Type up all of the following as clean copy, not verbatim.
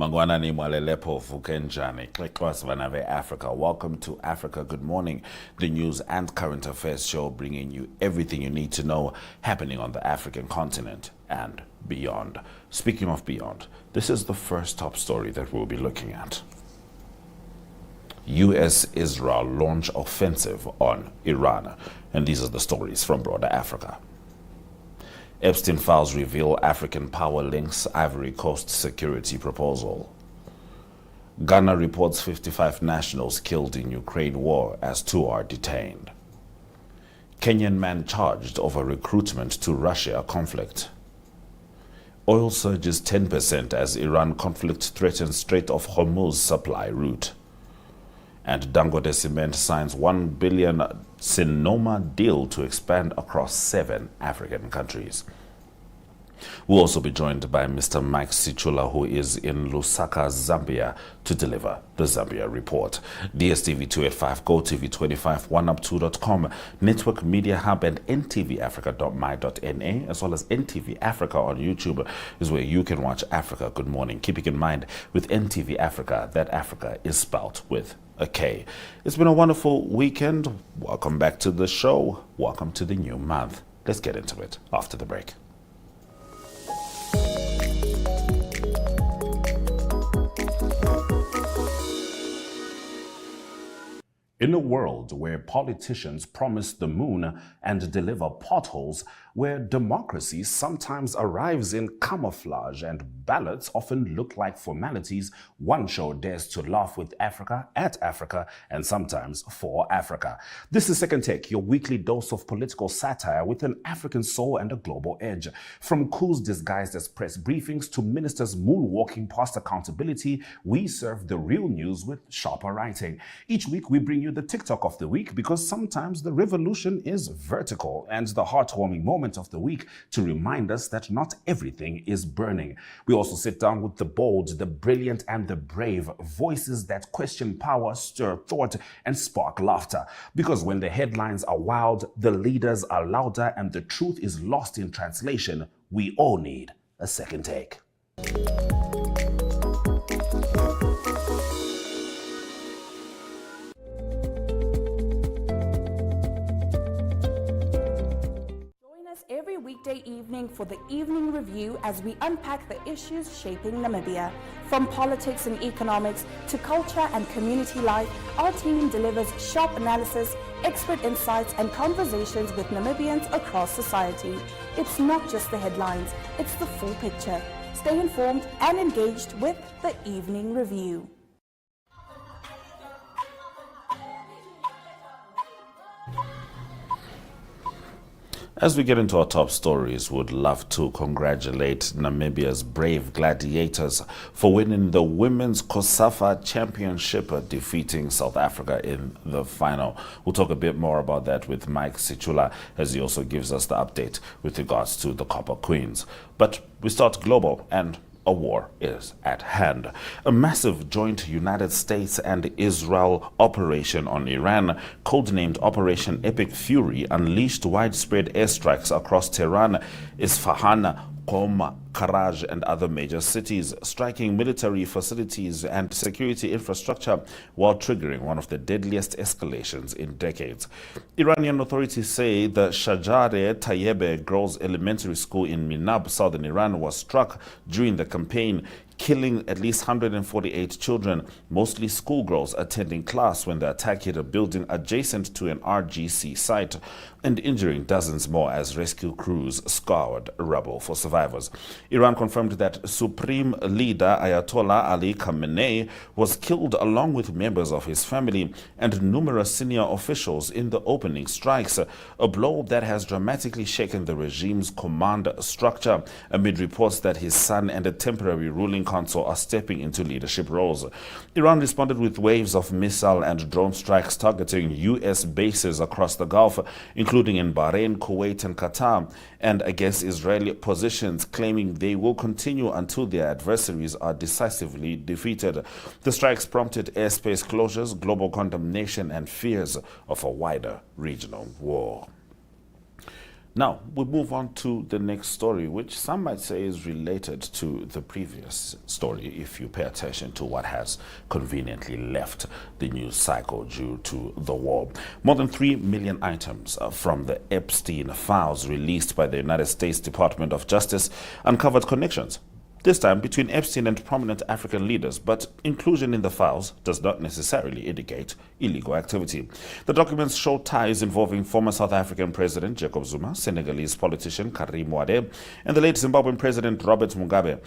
Mangwana ni mwalelepo vukenjani. Klikwas vanave Africa. Welcome to Africa Good Morning, the news and current affairs show bringing you everything you need to know happening on the African continent and beyond. Speaking of beyond, this is the first top story that we'll be looking at. U.S.-Israel launch offensive on Iran. And these are the stories from broader Africa. Epstein files reveal African power links Ivory Coast security proposal. Ghana reports 55 nationals killed in Ukraine war as 2 are detained. Kenyan man charged over recruitment to Russia conflict. Oil surges 10% as Iran conflict threatens Strait of Hormuz supply route. And Dangote Cement signs $1 billion Sinoma deal to expand across 7 African countries. We'll also be joined by Mr. Mike Sichula, who is in Lusaka, Zambia, to deliver the Zambia report. DSTV285 GOTV 285 Network Media Hub and NTVAFRIKA.MY.NA, as well as NTV Africa on YouTube, is where you can watch Africa Good Morning. Keeping in mind, with NTV Africa, that Africa is spelt with a K. It's been a wonderful weekend. Welcome back to the show. Welcome to the new month. Let's get into it after the break. In a world where politicians promise the moon and deliver potholes, where democracy sometimes arrives in camouflage and ballots often look like formalities, one show dares to laugh with Africa, at Africa, and sometimes for Africa. This is Second Take, your weekly dose of political satire with an African soul and a global edge. From coups disguised as press briefings to ministers moonwalking past accountability, we serve the real news with sharper writing. Each week we bring you the TikTok of the week, because sometimes the revolution is vertical, and the heartwarming moment of the week to remind us that not everything is burning. We also sit down with the bold, the brilliant, and the brave, voices that question power, stir thought, and spark laughter. Because when the headlines are wild, the leaders are louder, and the truth is lost in translation, we all need a second take. Every weekday evening for the Evening Review as we unpack the issues shaping Namibia. From politics and economics to culture and community life, our team delivers sharp analysis, expert insights, and conversations with Namibians across society. It's not just the headlines, it's the full picture. Stay informed and engaged with the Evening Review. As we get into our top stories, we'd love to congratulate Namibia's brave gladiators for winning the Women's COSAFA Championship, defeating South Africa in the final. We'll talk a bit more about that with Mike Sichula, as he also gives us the update with regards to the Copper Queens. But we start global, and a war is at hand. A massive joint United States and Israel operation on Iran, codenamed Operation Epic Fury, unleashed widespread airstrikes across Tehran, Isfahan, Qom, Karaj, and other major cities, striking military facilities and security infrastructure while triggering one of the deadliest escalations in decades. Iranian authorities say the Shajare Tayyebe Girls Elementary School in Minab, southern Iran, was struck during the campaign, killing at least 148 children, mostly schoolgirls attending class, when the attack hit a building adjacent to an RGC site, and injuring dozens more as rescue crews scoured rubble for survivors. Iran confirmed that Supreme Leader Ayatollah Ali Khamenei was killed along with members of his family and numerous senior officials in the opening strikes, a blow that has dramatically shaken the regime's command structure, amid reports that his son and a temporary ruling council are stepping into leadership roles. Iran responded with waves of missile and drone strikes targeting U.S. bases across the Gulf, including in Bahrain, Kuwait, and Qatar, and against Israeli positions, claiming they will continue until their adversaries are decisively defeated. The strikes prompted airspace closures, global condemnation, and fears of a wider regional war. Now, we move on to the next story, which some might say is related to the previous story if you pay attention to what has conveniently left the news cycle due to the war. More than 3 million items from the Epstein files released by the United States Department of Justice uncovered connections, this time between Epstein and prominent African leaders, but inclusion in the files does not necessarily indicate illegal activity. The documents show ties involving former South African President Jacob Zuma, Senegalese politician Karim Wade, and the late Zimbabwean President Robert Mugabe.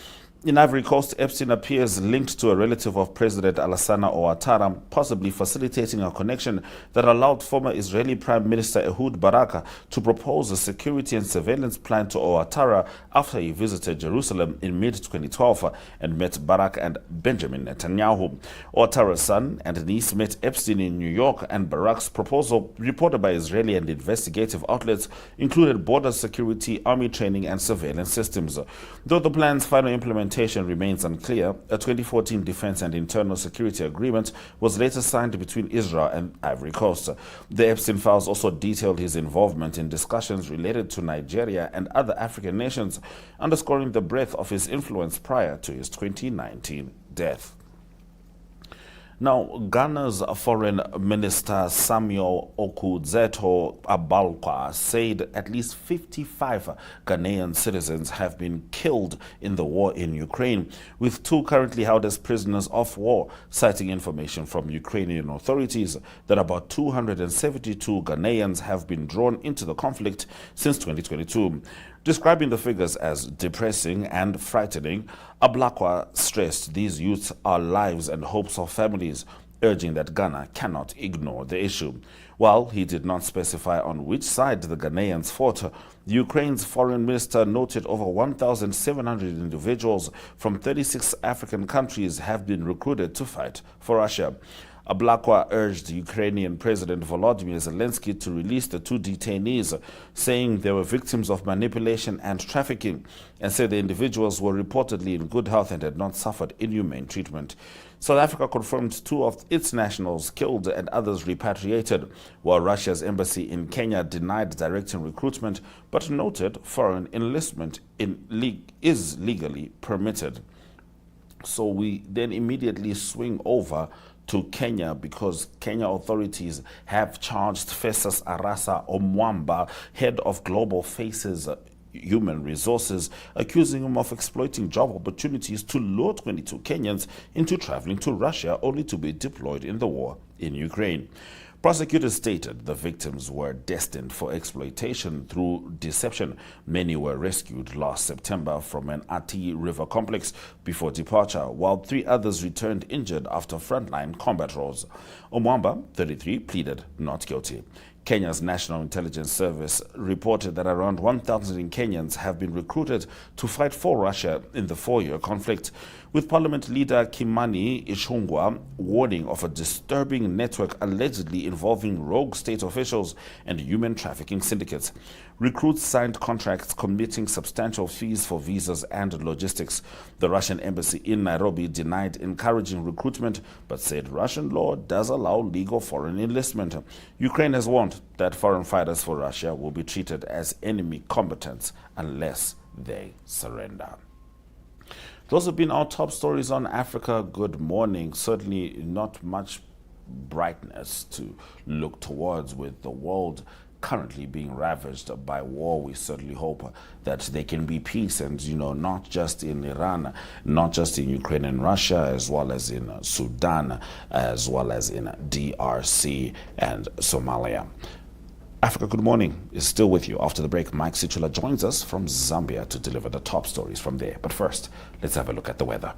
In Ivory Coast, Epstein appears linked to a relative of President Alassane Ouattara, possibly facilitating a connection that allowed former Israeli Prime Minister Ehud Barak to propose a security and surveillance plan to Ouattara after he visited Jerusalem in mid-2012 and met Barak and Benjamin Netanyahu. Ouattara's son and niece met Epstein in New York, and Barak's proposal, reported by Israeli and investigative outlets, included border security, army training, and surveillance systems. Though the plan's final implementation remains unclear, a 2014 Defense and Internal Security Agreement was later signed between Israel and Ivory Coast. The Epstein files also detailed his involvement in discussions related to Nigeria and other African nations, underscoring the breadth of his influence prior to his 2019 death. Now, Ghana's Foreign Minister Samuel Okudzeto Abalkwa said at least 55 Ghanaian citizens have been killed in the war in Ukraine, with 2 currently held as prisoners of war, citing information from Ukrainian authorities that about 272 Ghanaians have been drawn into the conflict since 2022. Describing the figures as depressing and frightening, Ablakwa stressed these youths are lives and hopes of families, urging that Ghana cannot ignore the issue. While he did not specify on which side the Ghanaians fought, Ukraine's foreign minister noted over 1,700 individuals from 36 African countries have been recruited to fight for Russia. Ablakwa urged Ukrainian President Volodymyr Zelensky to release the 2 detainees, saying they were victims of manipulation and trafficking, and said the individuals were reportedly in good health and had not suffered inhumane treatment. South Africa confirmed 2 of its nationals killed and others repatriated, while Russia's embassy in Kenya denied directing recruitment but noted foreign enlistment is legally permitted. So we then immediately swing over to Kenya, because Kenya authorities have charged Festus Arasa Omwamba, head of Global Faces Human Resources, accusing him of exploiting job opportunities to lure 22 Kenyans into traveling to Russia only to be deployed in the war in Ukraine. Prosecutors stated the victims were destined for exploitation through deception. Many were rescued last September from an Ati River complex before departure, while 3 others returned injured after frontline combat roles. Omwamba, 33, pleaded not guilty. Kenya's National Intelligence Service reported that around 1,000 Kenyans have been recruited to fight for Russia in the 4-year conflict, with Parliament leader Kimani Ichung'wah warning of a disturbing network allegedly involving rogue state officials and human trafficking syndicates. Recruits signed contracts committing substantial fees for visas and logistics. The Russian embassy in Nairobi denied encouraging recruitment, but said Russian law does allow legal foreign enlistment. Ukraine has warned that foreign fighters for Russia will be treated as enemy combatants unless they surrender. Those have been our top stories on Africa. Good morning. Certainly not much brightness to look towards with the world currently being ravaged by war. We certainly hope that there can be peace, and not just in Iran, not just in Ukraine and Russia, as well as in Sudan, as well as in DRC and Somalia. Africa Good Morning is still with you. After the break, Mike Sichula joins us from Zambia to deliver the top stories from there. But first, let's have a look at the weather.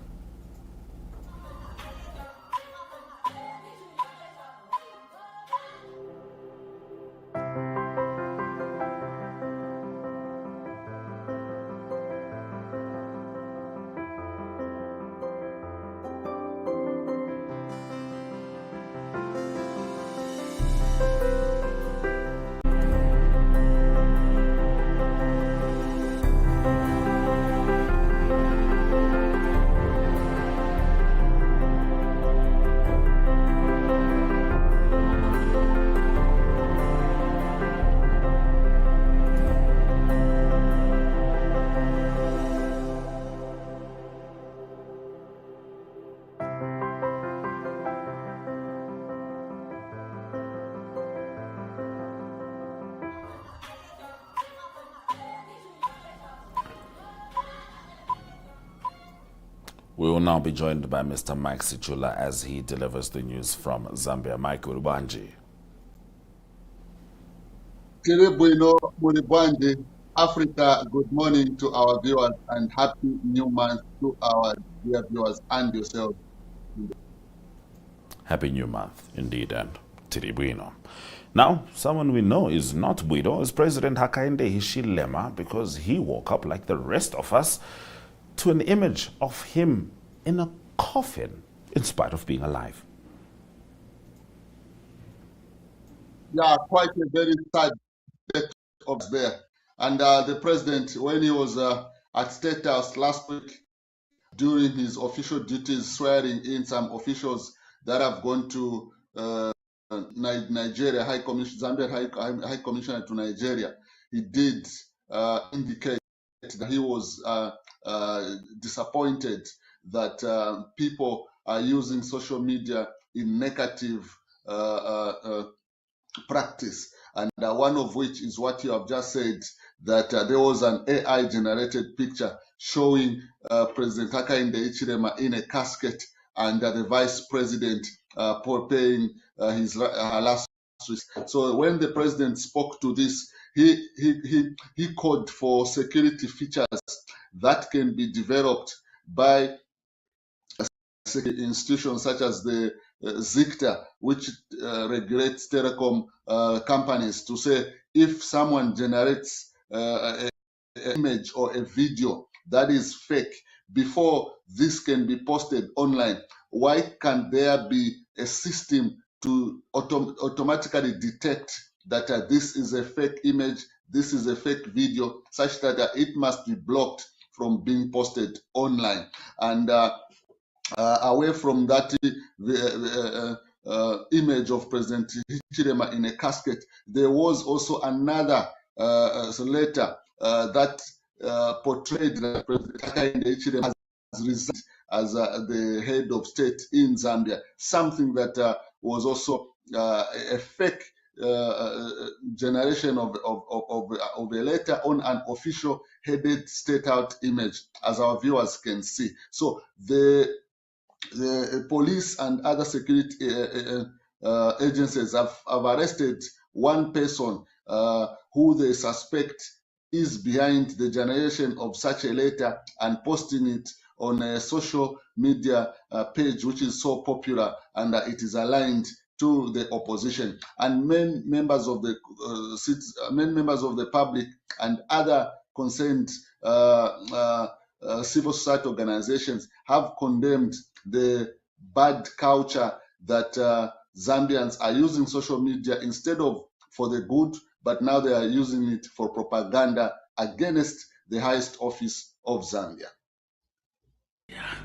We will now be joined by Mr. Mike Sichula as he delivers the news from Zambia. Mike Urubanji. Africa, good morning to our viewers and happy new month to our dear viewers and yourself. Happy new month, indeed, and Tiribuino. Now, someone we know is not Buido is President Hakainde Hichilema, because he woke up like the rest of us to an image of him in a coffin in spite of being alive. Yeah, quite a very sad state of there. And the president, when he was at State House last week during his official duties, swearing in some officials that have gone to Nigeria, Zambia High Commissioner to Nigeria, he did indicate that he was disappointed that people are using social media in negative practice, and one of which is what you have just said, that there was an AI-generated picture showing President Hakainde Hichilema in a casket and the vice president paying his last rites. So when the president spoke to this, he called for security features that can be developed by institutions such as the ZICTA, which regulates telecom companies, to say if someone generates an image or a video that is fake, before this can be posted online, why can't there be a system to automatically detect that this is a fake image, this is a fake video, such that it must be blocked from being posted online? And away from that image of President Hichilema in a casket, there was also another letter that portrayed President Hakainde Hichilema as resigned as the head of state in Zambia, something that was also a fake generation of a letter on an official headed state out image, as our viewers can see. So the police and other security agencies have arrested one person who they suspect is behind the generation of such a letter and posting it on a social media page, which is so popular, and it is aligned to the opposition. And many members of the public and other concerned civil society organizations have condemned the bad culture that Zambians are using social media instead of for the good, but now they are using it for propaganda against the highest office of Zambia. Yeah.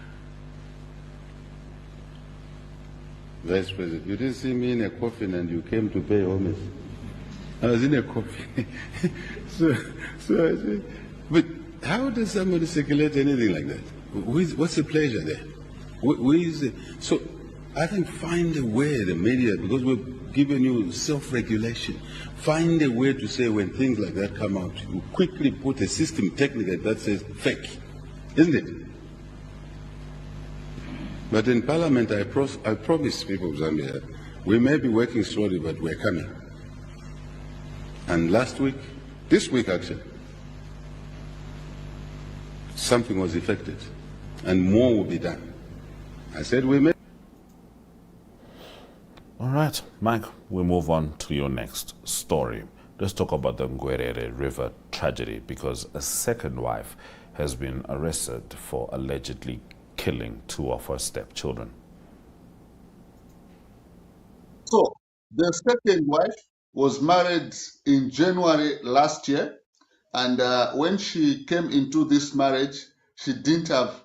Vice President, you didn't see me in a coffin and you came to pay homage. I was in a coffin. so I said, but how does somebody circulate anything like that? What's the pleasure there? Where is it? So I think find a way, the media, because we've given you self-regulation, find a way to say when things like that come out, you quickly put a system technically that says fake, isn't it? But in Parliament, I promise people of Zambia, we may be working slowly, but we're coming. And this week actually, something was effected, and more will be done. I said we may. All right, Mike, we move on to your next story. Let's talk about the Ngwerere River tragedy, because a second wife has been arrested for allegedly killing two of her stepchildren. So the second wife was married in January last year, and when she came into this marriage, she didn't have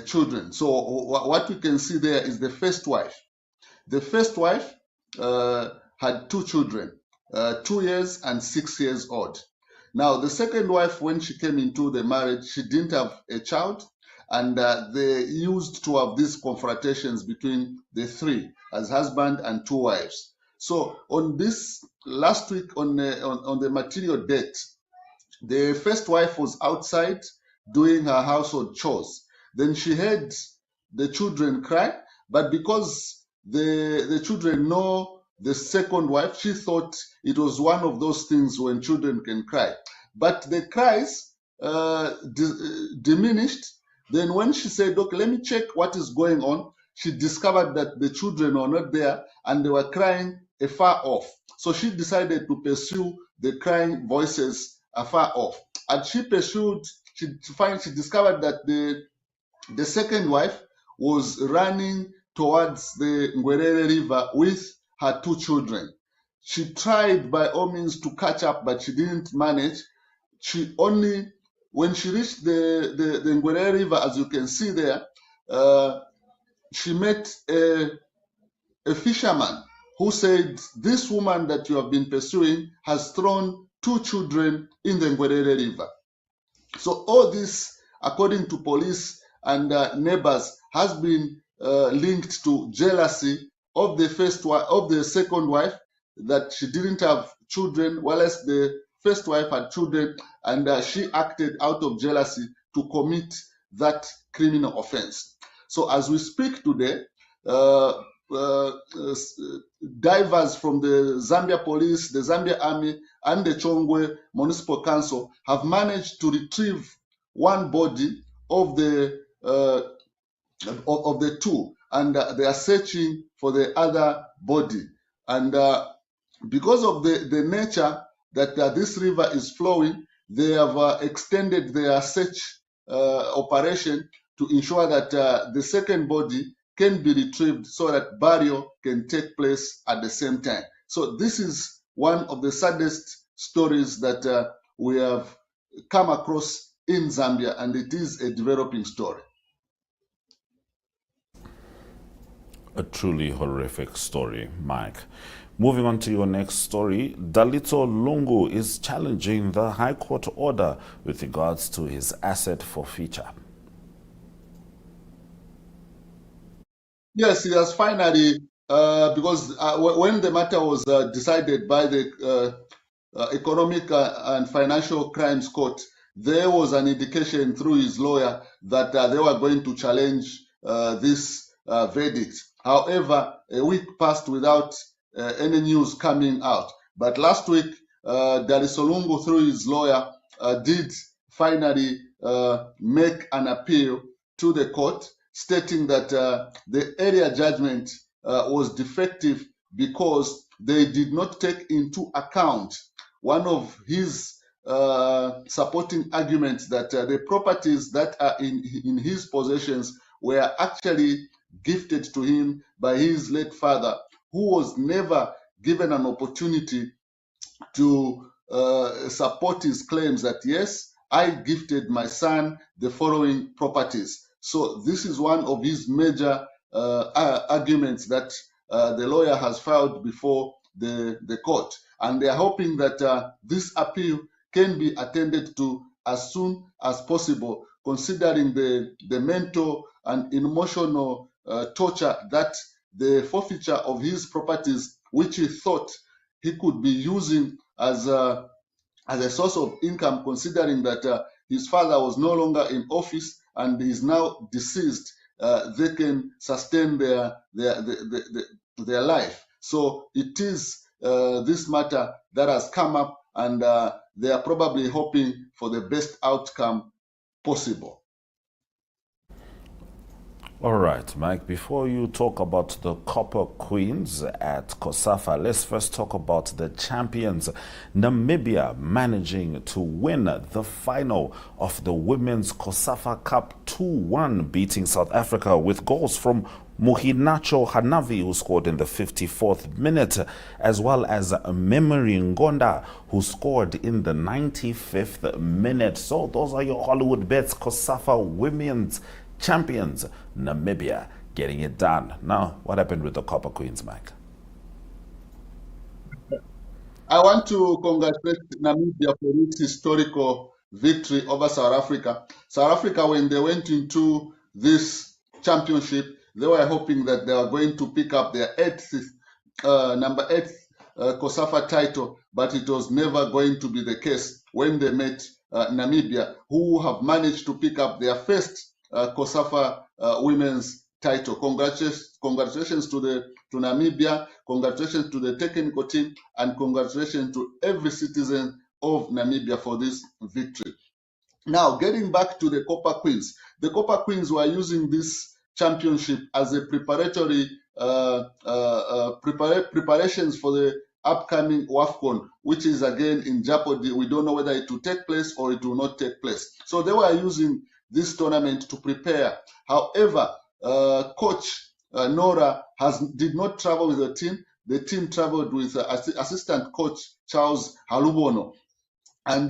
children. So what we can see there is the first wife. The first wife had two children, 2 years and 6 years old. Now, the second wife, when she came into the marriage, she didn't have a child, and they used to have these confrontations between the three, as husband and two wives. So on this last week, on the material date, the first wife was outside doing her household chores, Then she heard the children cry, but because the children know the second wife, she thought it was one of those things when children can cry. But the cries diminished. Then when she said, okay, let me check what is going on, she discovered that the children were not there and they were crying afar off. So she decided to pursue the crying voices afar off. And she pursued, she discovered that the second wife was running towards the Ngwerere River with her two children. She tried by all means to catch up, but she didn't manage. When she reached the Ngwerere River, as you can see there, she met a fisherman who said, this woman that you have been pursuing has thrown two children in the Ngwerere River. So all this, according to police and neighbors, has been linked to jealousy of the second wife, that she didn't have children, whereas the first wife had children, and she acted out of jealousy to commit that criminal offense. So as we speak today, divers from the Zambia police, the Zambia army, and the Chongwe Municipal Council have managed to retrieve one body of the two, and they are searching for the other body. And because of the nature that this river is flowing, they have extended their search operation to ensure that the second body can be retrieved so that burial can take place at the same time. So this is one of the saddest stories that we have come across in Zambia, and it is a developing story. A truly horrific story, Mike. Moving on to your next story, Dalitso Lungu is challenging the High Court order with regards to his asset forfeiture. Yes, he has finally, because when the matter was decided by the Economic and Financial Crimes Court, there was an indication through his lawyer that they were going to challenge this verdict. However, a week passed without any news coming out. But last week, Dalitso Lungu, through his lawyer, did finally make an appeal to the court, stating that the area judgment was defective because they did not take into account one of his supporting arguments, that the properties that are in his possessions were actually gifted to him by his late father, who was never given an opportunity to support his claims that, yes, I gifted my son the following properties. So this is one of his major arguments that the lawyer has filed before the court. And they are hoping that this appeal can be attended to as soon as possible, considering the mental and emotional torture that the forfeiture of his properties, which he thought he could be using as a source of income, considering that his father was no longer in office and is now deceased, they can sustain their life. So it is this matter that has come up, and they are probably hoping for the best outcome possible. All right, Mike, before you talk about the Copper Queens at COSAFA, let's first talk about the champions. Namibia managing to win the final of the Women's COSAFA Cup 2-1, beating South Africa with goals from Muhinacho Hanavi, who scored in the 54th minute, as well as Memory Ngonda, who scored in the 95th minute. So those are your Hollywood bets. COSAFA Women's champions, Namibia, getting it done. Now, what happened with the Copper Queens, Mike? I want to congratulate Namibia for its historical victory over South Africa. South Africa, when they went into this championship, they were hoping that they were going to pick up their number 8 COSAFA title, but it was never going to be the case when they met Namibia, who have managed to pick up their first COSAFA women's title. Congratulations to Namibia, congratulations to the technical team, and congratulations to every citizen of Namibia for this victory. Now, getting back to the Copper Queens. The Copper Queens were using this championship as a preparatory preparations for the upcoming WAFCON, which is again in jeopardy. We don't know whether it will take place or it will not take place. So they were using this tournament to prepare. However, Coach Nora did not travel with the team. The team traveled with assistant coach Charles Halubono. And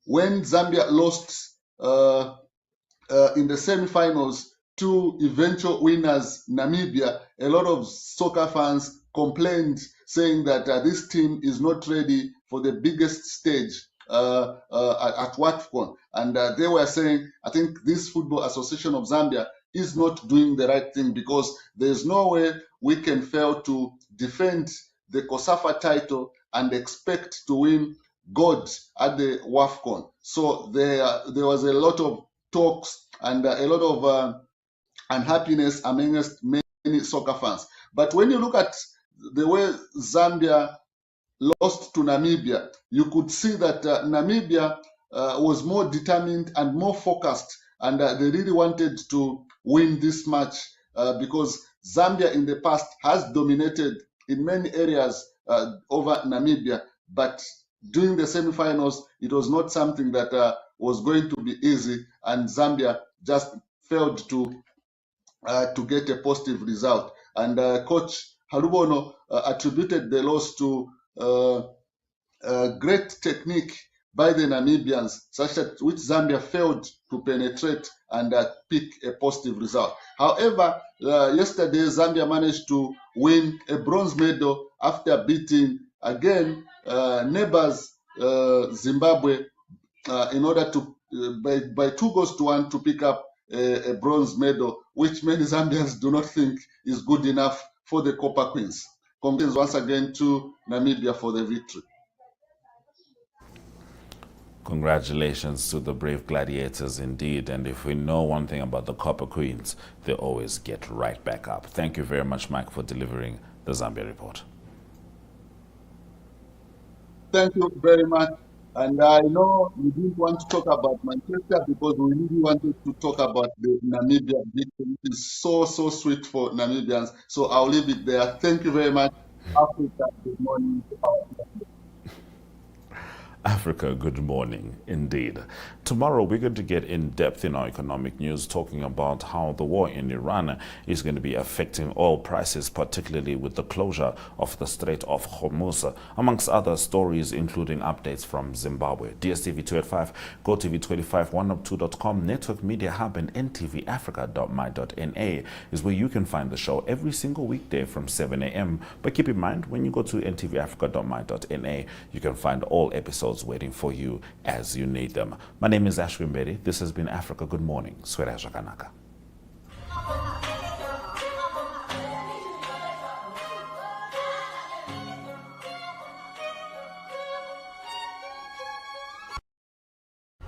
when Zambia lost in the semifinals to eventual winners Namibia, a lot of soccer fans complained, saying that this team is not ready for the biggest stage at WAFCON. And they were saying, I think this Football Association of Zambia is not doing the right thing, because there's no way we can fail to defend the COSAFA title and expect to win gold at the WAFCON. So there was a lot of talks and a lot of unhappiness amongst many soccer fans. But when you look at the way Zambia lost to Namibia, you could see that Namibia was more determined and more focused, and they really wanted to win this match because Zambia in the past has dominated in many areas over Namibia, but during the semifinals, it was not something that was going to be easy, and Zambia just failed to get a positive result. And Coach Halubono attributed the loss to great technique by the Namibians, such that which Zambia failed to penetrate and pick a positive result. However, yesterday Zambia managed to win a bronze medal after beating again neighbors Zimbabwe in order to by 2-1 to pick up a bronze medal, which many Zambians do not think is good enough for the Copper Queens. Congratulations once again to Namibia for the victory. Congratulations to the brave gladiators indeed. And if we know one thing about the Copper Queens, they always get right back up. Thank you very much, Mike, for delivering the Zambia report. Thank you very much. And I know we didn't want to talk about Manchester because we really wanted to talk about the Namibia victory, which is so sweet for Namibians. So I'll leave it there. Thank you very much. Africa, good morning. Africa, good morning indeed. Tomorrow we're going to get in depth in our economic news, talking about how the war in Iran is going to be affecting oil prices, particularly with the closure of the Strait of Hormuz, amongst other stories, including updates from Zimbabwe. DSTV285 GOTV 285 Network Media Hub, and NTVAFRIKA.MY.NA is where you can find the show every single weekday from 7 a.m. But keep in mind, when you go to NTVAFRIKA.MY.NA, you can find all episodes waiting for you as you need them. My name is Ngwerere. This has been Africa Good Morning. Swera Jakanaka.